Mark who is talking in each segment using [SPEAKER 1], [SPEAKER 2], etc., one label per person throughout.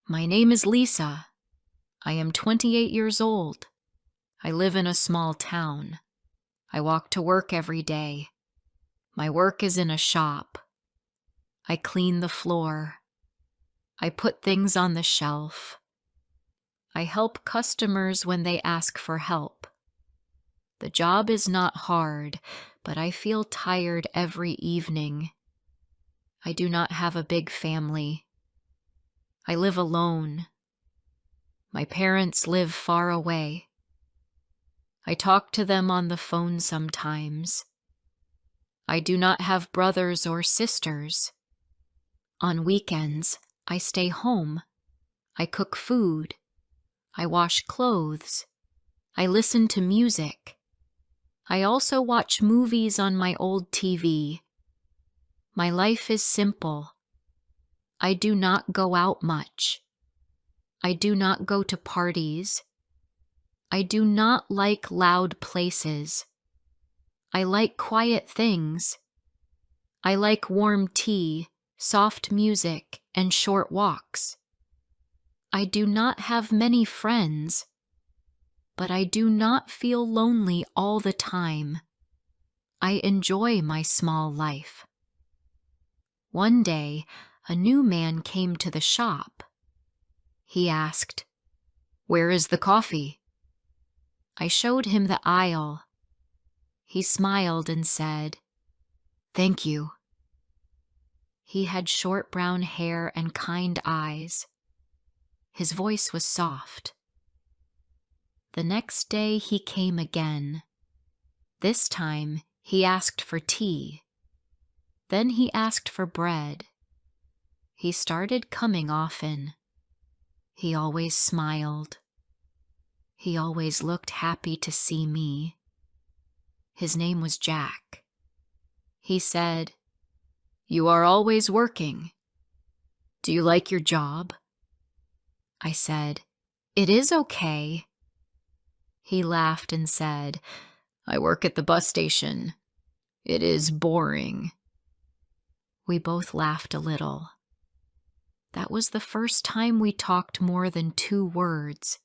[SPEAKER 1] My name is Lisa. I am 28 years old. I live in a small town. I walk to work every day. My work is in a shop. I clean the floor. I put things on the shelf. I help customers when they ask for help. The job is not hard, but I feel tired every evening. I do not have a big family. I live alone. My parents live far away. I talk to them on the phone sometimes. I do not have brothers or sisters. On weekends, I stay home. I cook food. I wash clothes. I listen to music. I also watch movies on my old TV. My life is simple. I do not go out much. I do not go to parties. I do not like loud places. I like quiet things. I like warm tea, soft music, and short walks. I do not have many friends, but I do not feel lonely all the time. I enjoy my small life. One day, a new man came to the shop. He asked, "Where is the coffee?" I showed him the aisle. He smiled and said, "Thank you." He had short brown hair and kind eyes. His voice was soft. The next day he came again. This time he asked for tea. Then he asked for bread. He started coming often. He always smiled. He always looked happy to see me. His name was Jack. He said, "You are always working. Do you like your job?" I said, "It is okay." He laughed and said, "I work at the bus station. It is boring." We both laughed a little. That was the first time we talked more than 2 words.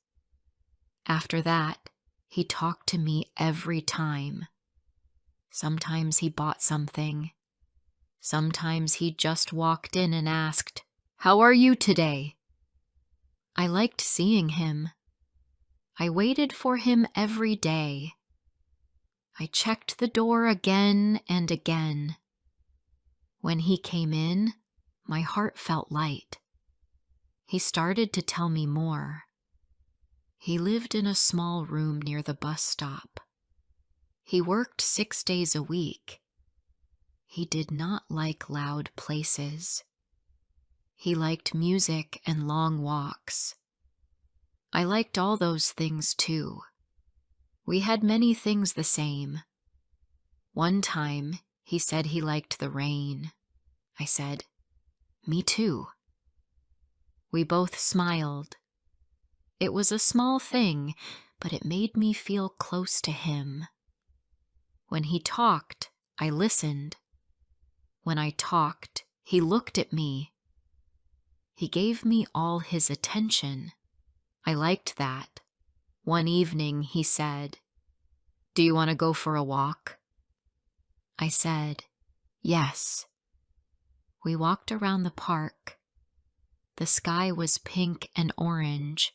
[SPEAKER 1] After that, he talked to me every time. Sometimes he bought something. Sometimes he just walked in and asked, "How are you today?" I liked seeing him. I waited for him every day. I checked the door again and again. When he came in, my heart felt light. He started to tell me more. He lived in a small room near the bus stop. He worked 6 days a week. He did not like loud places. He liked music and long walks. I liked all those things too. We had many things the same. One time, he said he liked the rain. I said, "Me too." We both smiled. It was a small thing, but it made me feel close to him. When he talked, I listened. When I talked, he looked at me. He gave me all his attention. I liked that. One evening, he said, "Do you want to go for a walk?" I said, "Yes." We walked around the park. The sky was pink and orange.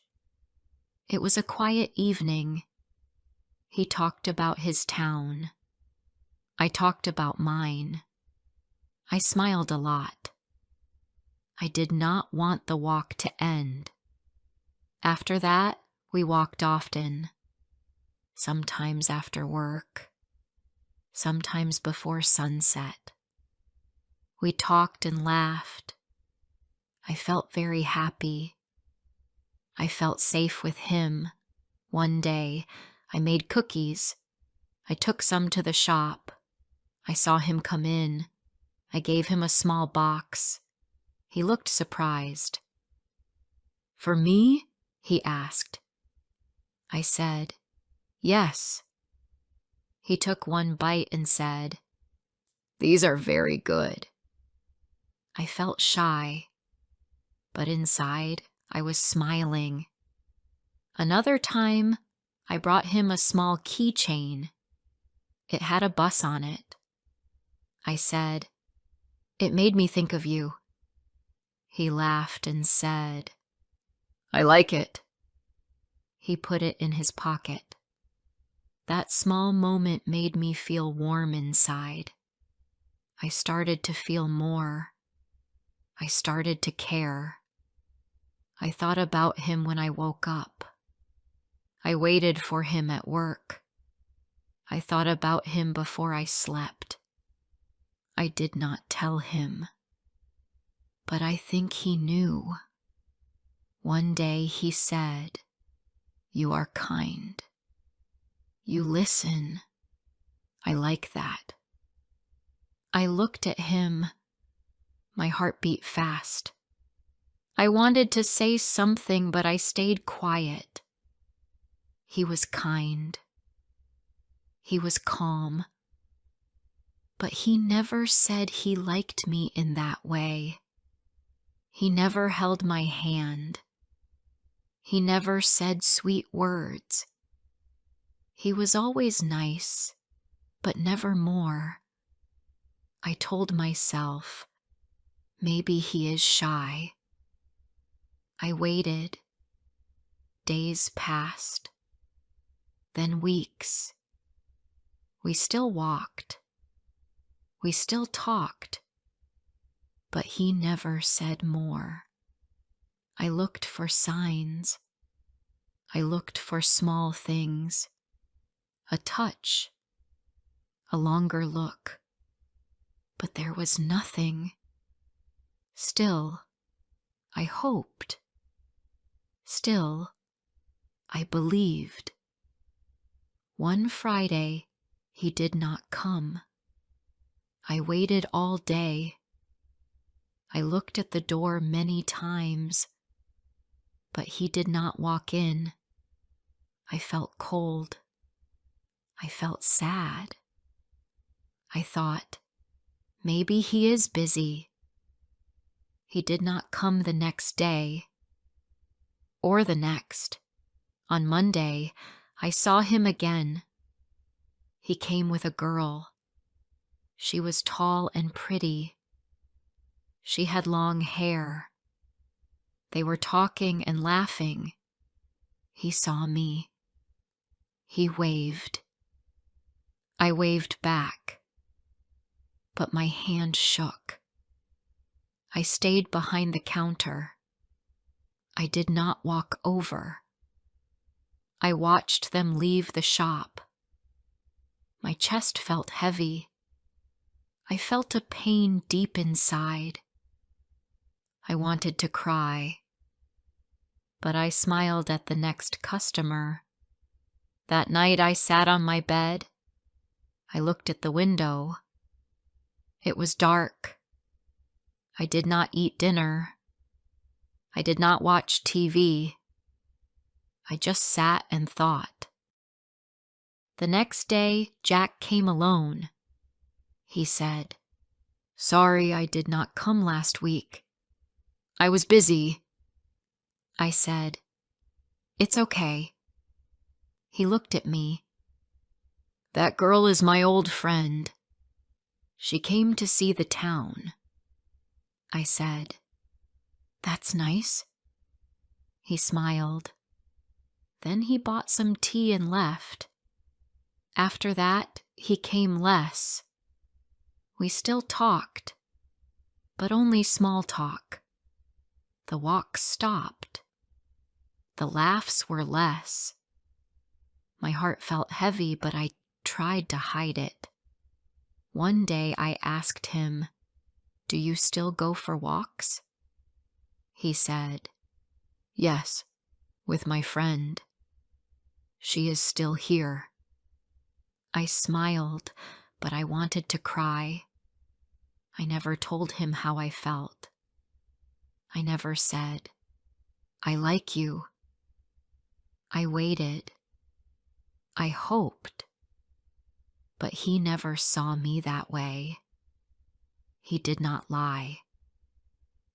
[SPEAKER 1] It was a quiet evening. He talked about his town. I talked about mine. I smiled a lot. I did not want the walk to end. After that, we walked often. Sometimes after work. Sometimes before sunset. We talked and laughed. I felt very happy. I felt safe with him. One day, I made cookies. I took some to the shop. I saw him come in. I gave him a small box. He looked surprised. "For me?" he asked. I said, "Yes." He took one bite and said, "These are very good." I felt shy, but inside I was smiling. Another time, I brought him a small keychain. It had a bus on it. I said, "It made me think of you." He laughed and said, "I like it." He put it in his pocket. That small moment made me feel warm inside. I started to feel more. I started to care. I thought about him when I woke up. I waited for him at work. I thought about him before I slept. I did not tell him, but I think he knew. One day he said, "You are kind. You listen. I like that." I looked at him. My heart beat fast. I wanted to say something, but I stayed quiet. He was kind. He was calm. But he never said he liked me in that way. He never held my hand. He never said sweet words. He was always nice, but never more. I told myself, maybe he is shy. I waited. Days passed. Then weeks. We still walked. We still talked. But he never said more. I looked for signs. I looked for small things. A touch. A longer look. But there was nothing. Still, I hoped. Still, I believed. One Friday, he did not come. I waited all day. I looked at the door many times, but he did not walk in. I felt cold. I felt sad. I thought, maybe he is busy. He did not come the next day, or the next. On Monday, I saw him again. He came with a girl. She was tall and pretty. She had long hair. They were talking and laughing. He saw me. He waved. I waved back, but my hand shook. I stayed behind the counter. I did not walk over. I watched them leave the shop. My chest felt heavy. I felt a pain deep inside. I wanted to cry, but I smiled at the next customer. That night I sat on my bed. I looked at the window. It was dark. I did not eat dinner. I did not watch TV. I just sat and thought. The next day, Jack came alone. He said, "Sorry I did not come last week. I was busy." I said, "It's okay." He looked at me. "That girl is my old friend. She came to see the town." I said, "That's nice." He smiled. Then he bought some tea and left. After that, he came less. We still talked, but only small talk. The walks stopped. The laughs were less. My heart felt heavy, but I tried to hide it. One day I asked him, "Do you still go for walks?" He said, "Yes, with my friend. She is still here." I smiled, but I wanted to cry. I never told him how I felt. I never said, "I like you." I waited. I hoped. But he never saw me that way. He did not lie.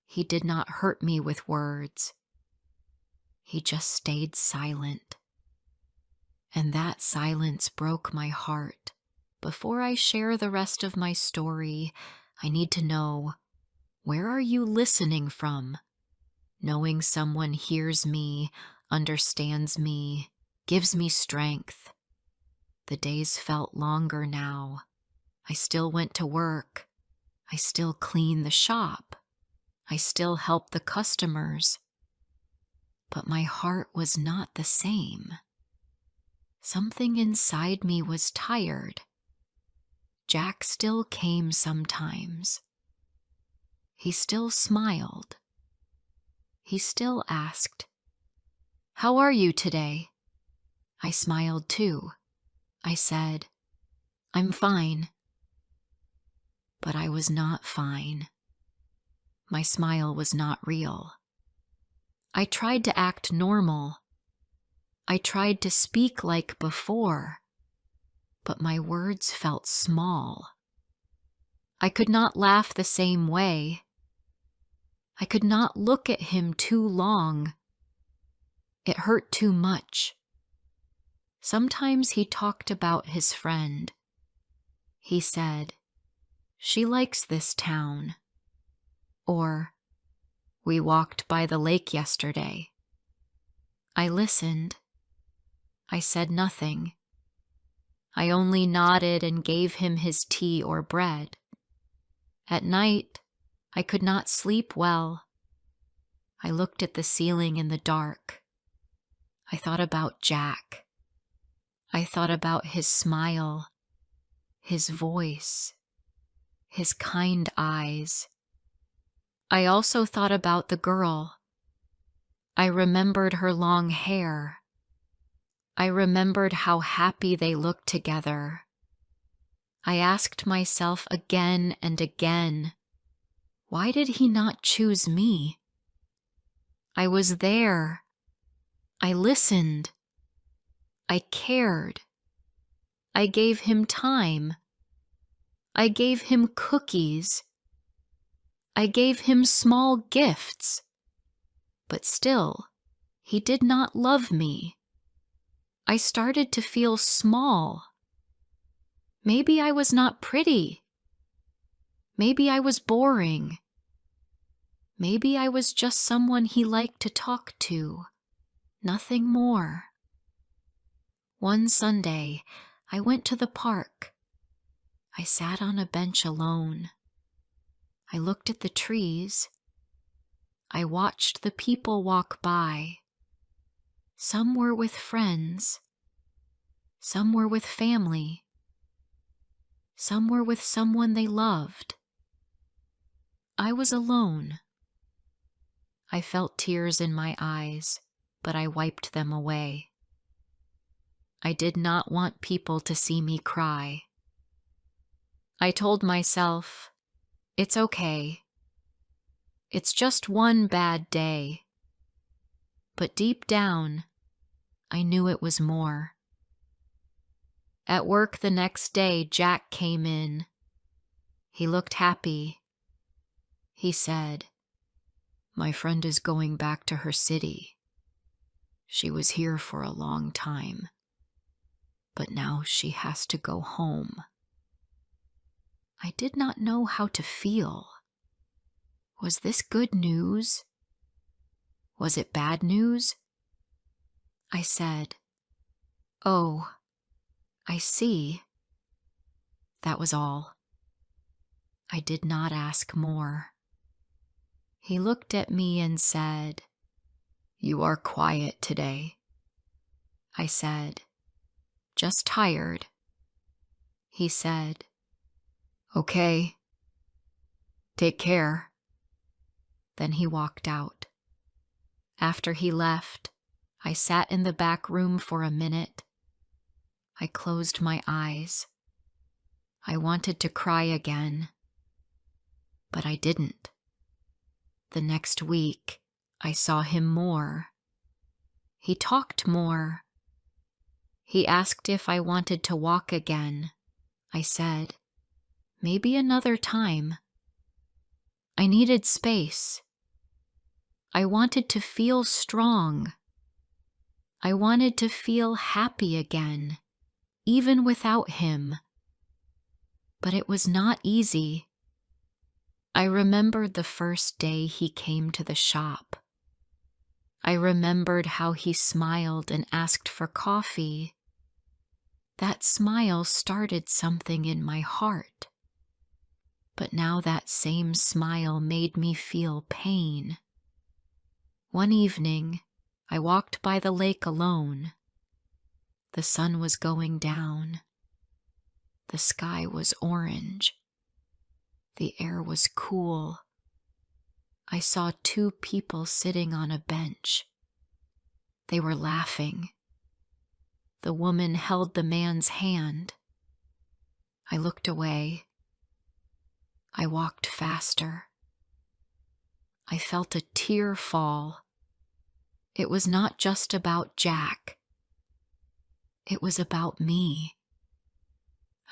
[SPEAKER 1] He did not hurt me with words. He just stayed silent. And that silence broke my heart. Before I share the rest of my story, I need to know, where are you listening from? Knowing someone hears me, understands me, gives me strength. The days felt longer now. I still went to work. I still cleaned the shop. I still helped the customers. But my heart was not the same. Something inside me was tired. Jack still came sometimes. He still smiled. He still asked, "How are you today?" I smiled too. I said, "I'm fine." But I was not fine. My smile was not real. I tried to act normal. I tried to speak like before, but my words felt small. I could not laugh the same way. I could not look at him too long. It hurt too much. Sometimes he talked about his friend. He said, "She likes this town." Or, "We walked by the lake yesterday." I listened. I said nothing. I only nodded and gave him his tea or bread. At night, I could not sleep well. I looked at the ceiling in the dark. I thought about Jack. I thought about his smile, his voice, his kind eyes. I also thought about the girl. I remembered her long hair. I remembered how happy they looked together. I asked myself again and again, why did he not choose me? I was there. I listened. I cared. I gave him time. I gave him cookies. I gave him small gifts. But still, he did not love me. I started to feel small. Maybe I was not pretty. Maybe I was boring. Maybe I was just someone he liked to talk to. Nothing more. One Sunday, I went to the park. I sat on a bench alone. I looked at the trees. I watched the people walk by. Some were with friends. Some were with family. Some were with someone they loved. I was alone. I felt tears in my eyes, but I wiped them away. I did not want people to see me cry. I told myself, it's okay. It's just one bad day. But deep down, I knew it was more. At work the next day, Jack came in. He looked happy. He said, "My friend is going back to her city. She was here for a long time, but now she has to go home." I did not know how to feel. Was this good news? Was it bad news? I said, "Oh, I see." That was all. I did not ask more. He looked at me and said, "You are quiet today." I said, "Just tired." He said, "Okay. Take care." Then he walked out. After he left, I sat in the back room for a minute. I closed my eyes. I wanted to cry again, but I didn't. The next week, I saw him more. He talked more. He asked if I wanted to walk again. I said, "Maybe another time." I needed space. I wanted to feel strong. I wanted to feel happy again, even without him. But it was not easy. I remembered the first day he came to the shop. I remembered how he smiled and asked for coffee. That smile started something in my heart. But now that same smile made me feel pain. One evening, I walked by the lake alone. The sun was going down. The sky was orange. The air was cool. I saw two people sitting on a bench. They were laughing. The woman held the man's hand. I looked away. I walked faster. I felt a tear fall. It was not just about Jack. It was about me.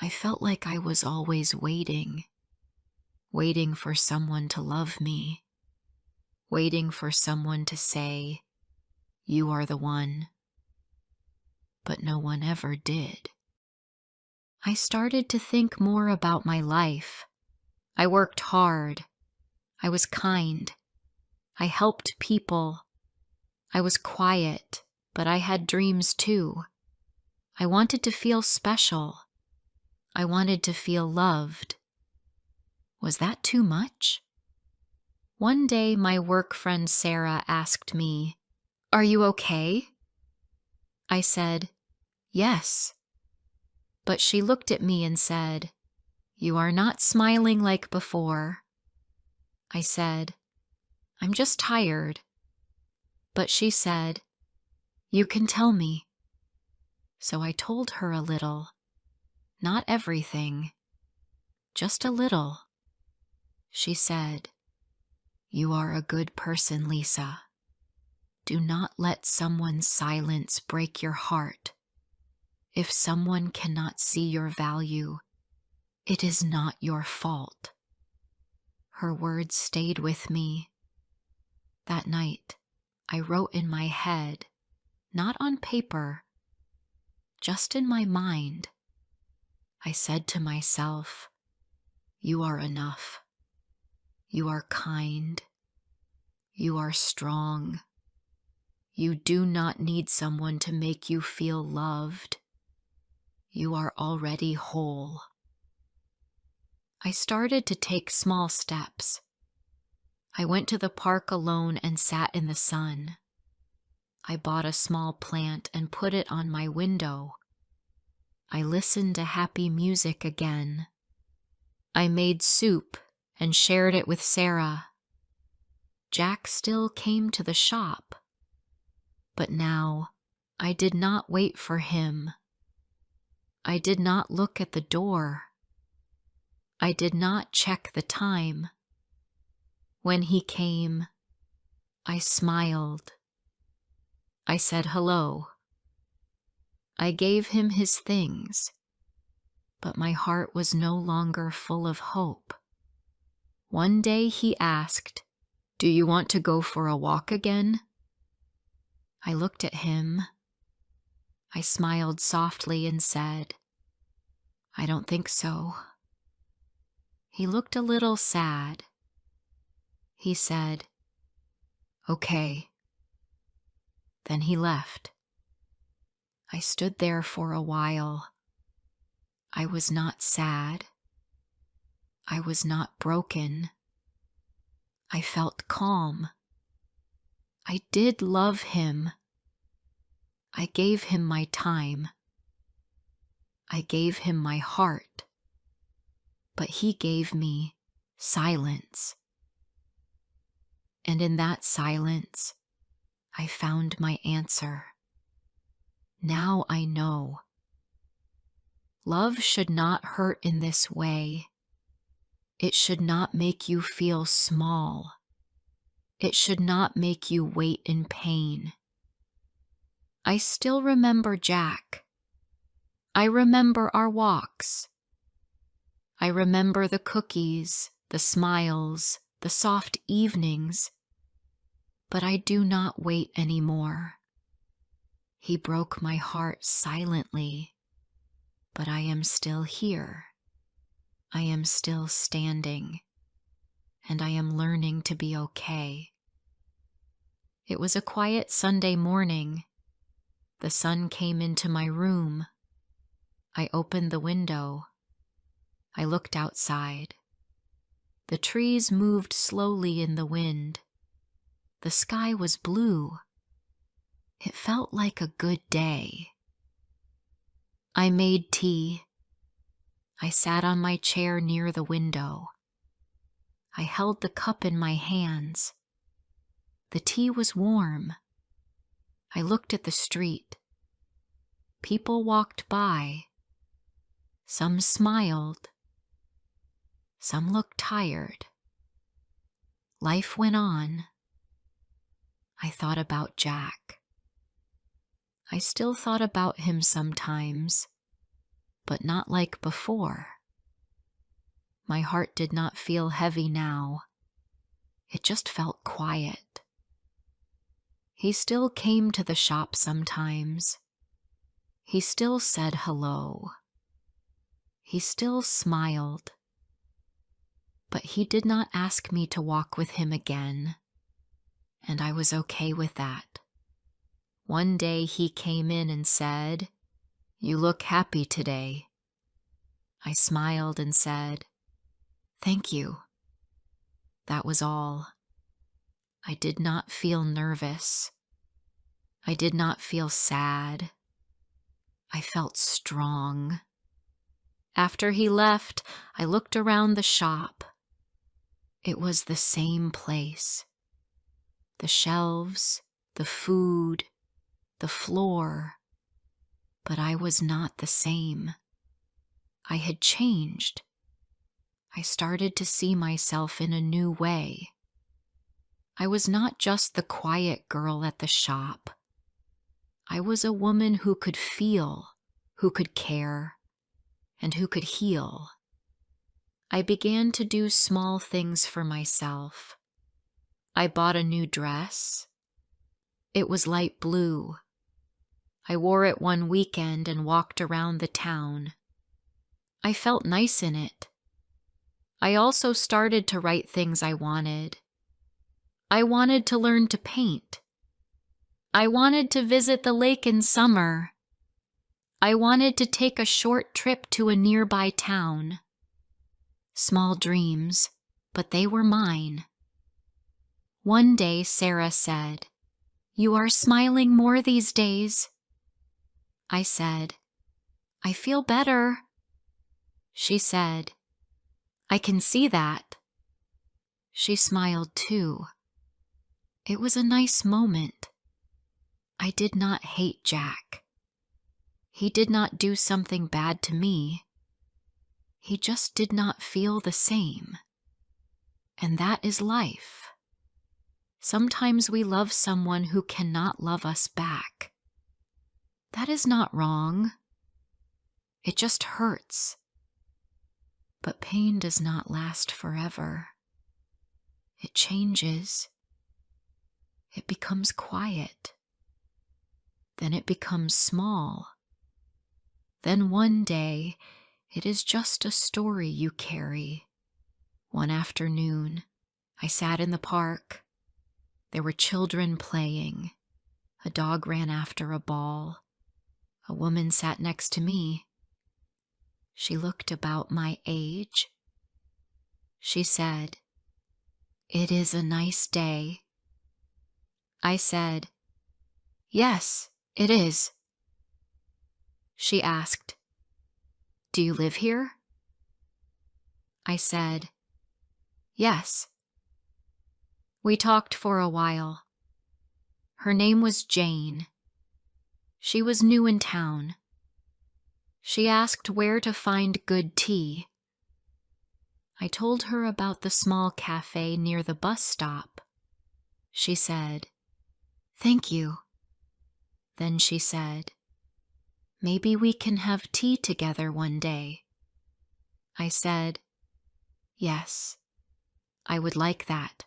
[SPEAKER 1] I felt like I was always waiting for someone to love me, waiting for someone to say, "You are the one." But no one ever did. I started to think more about my life. I worked hard. I was kind. I helped people. I was quiet, but I had dreams too. I wanted to feel special. I wanted to feel loved. Was that too much? One day, my work friend Sarah asked me, "Are you okay?" I said, "Yes." But she looked at me and said, "You are not smiling like before." I said, "I'm just tired." But she said, "You can tell me." So I told her a little. Not everything, just a little. She said, "You are a good person, Lisa. Do not let someone's silence break your heart. If someone cannot see your value, it is not your fault." Her words stayed with me. That night, I wrote in my head, not on paper, just in my mind. I said to myself, "You are enough. You are kind. You are strong. You do not need someone to make you feel loved. You are already whole." I started to take small steps. I went to the park alone and sat in the sun. I bought a small plant and put it on my window. I listened to happy music again. I made soup and shared it with Sarah. Jack still came to the shop, but now I did not wait for him. I did not look at the door. I did not check the time. When he came, I smiled. I said hello. I gave him his things, but my heart was no longer full of hope. One day he asked, "Do you want to go for a walk again?" I looked at him. I smiled softly and said, "I don't think so." He looked a little sad. He said, "Okay." Then he left. I stood there for a while. I was not sad. I was not broken. I felt calm. I did love him. I gave him my time. I gave him my heart. But he gave me silence. And in that silence, I found my answer. Now I know. Love should not hurt in this way. It should not make you feel small. It should not make you wait in pain. I still remember Jack. I remember our walks. I remember the cookies, the smiles, the soft evenings. But I do not wait anymore. He broke my heart silently, but I am still here. I am still standing, and I am learning to be okay. It was a quiet Sunday morning. The sun came into my room. I opened the window. I looked outside. The trees moved slowly in the wind. The sky was blue. It felt like a good day. I made tea. I sat on my chair near the window. I held the cup in my hands. The tea was warm. I looked at the street. People walked by. Some smiled. Some looked tired. Life went on. I thought about Jack. I still thought about him sometimes, but not like before. My heart did not feel heavy now. It just felt quiet. He still came to the shop sometimes. He still said hello. He still smiled. But he did not ask me to walk with him again, and I was okay with that. One day he came in and said, "You look happy today." I smiled and said, "Thank you." That was all. I did not feel nervous. I did not feel sad. I felt strong. After he left, I looked around the shop. It was the same place. The shelves, the food, the floor. But I was not the same. I had changed. I started to see myself in a new way. I was not just the quiet girl at the shop. I was a woman who could feel, who could care, and who could heal. I began to do small things for myself. I bought a new dress. It was light blue. I wore it one weekend and walked around the town. I felt nice in it. I also started to write things I wanted. I wanted to learn to paint. I wanted to visit the lake in summer. I wanted to take a short trip to a nearby town. Small dreams, but they were mine. One day Sarah said, "You are smiling more these days." I said, "I feel better." She said, "I can see that." She smiled too. It was a nice moment. I did not hate Jack. He did not do something bad to me. He just did not feel the same. And that is life. Sometimes we love someone who cannot love us back. That is not wrong. It just hurts. But pain does not last forever. It changes. It becomes quiet. Then it becomes small. Then one day, it is just a story you carry. One afternoon, I sat in the park. There were children playing. A dog ran after a ball. A woman sat next to me. She looked about my age. She said, "It is a nice day." I said, "Yes, it is." She asked, "Do you live here?" I said, "Yes." We talked for a while. Her name was Jane. She was new in town. She asked where to find good tea. I told her about the small cafe near the bus stop. She said, "Thank you." Then she said, "Maybe we can have tea together one day." I said, "Yes, I would like that."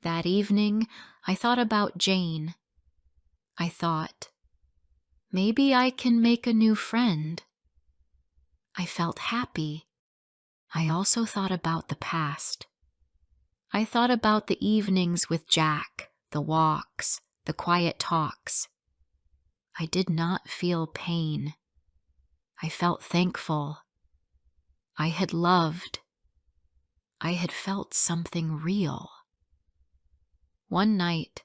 [SPEAKER 1] That evening, I thought about Jane. I thought, Maybe I can make a new friend. I felt happy. I also thought about the past. I thought about the evenings with Jack, the walks, the quiet talks. I did not feel pain. I felt thankful. I had loved. I had felt something real. One night,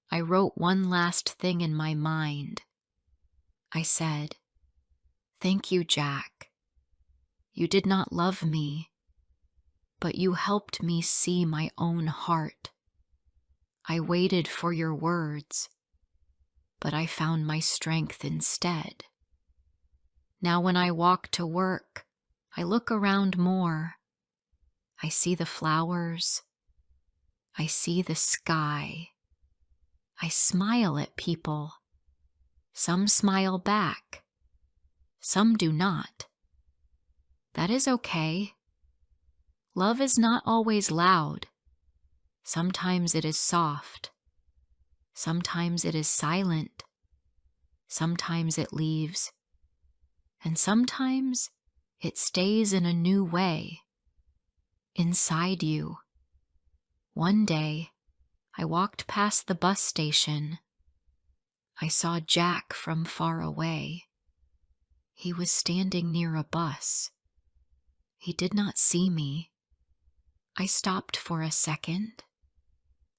[SPEAKER 1] I wrote one last thing in my mind. I said, "Thank you, Jack. You did not love me, but you helped me see my own heart. I waited for your words, but I found my strength instead. Now when I walk to work, I look around more. I see the flowers. I see the sky. I smile at people. Some smile back. Some do not. That is okay. Love is not always loud. Sometimes it is soft. Sometimes it is silent. Sometimes it leaves. And sometimes it stays in a new way, inside you. One day, I walked past the bus station. I saw Jack from far away. He was standing near a bus. He did not see me. I stopped for a second.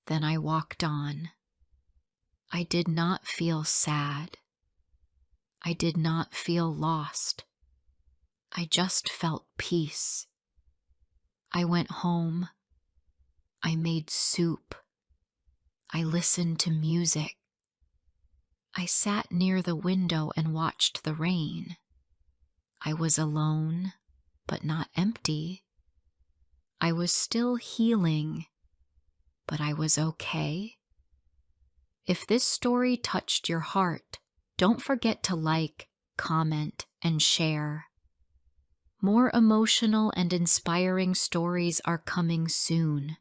[SPEAKER 1] Then I walked on. I did not feel sad. I did not feel lost. I just felt peace. I went home. I made soup. I listened to music. I sat near the window and watched the rain. I was alone, but not empty. I was still healing, but I was okay. If this story touched your heart, don't forget to like, comment, and share. More emotional and inspiring stories are coming soon.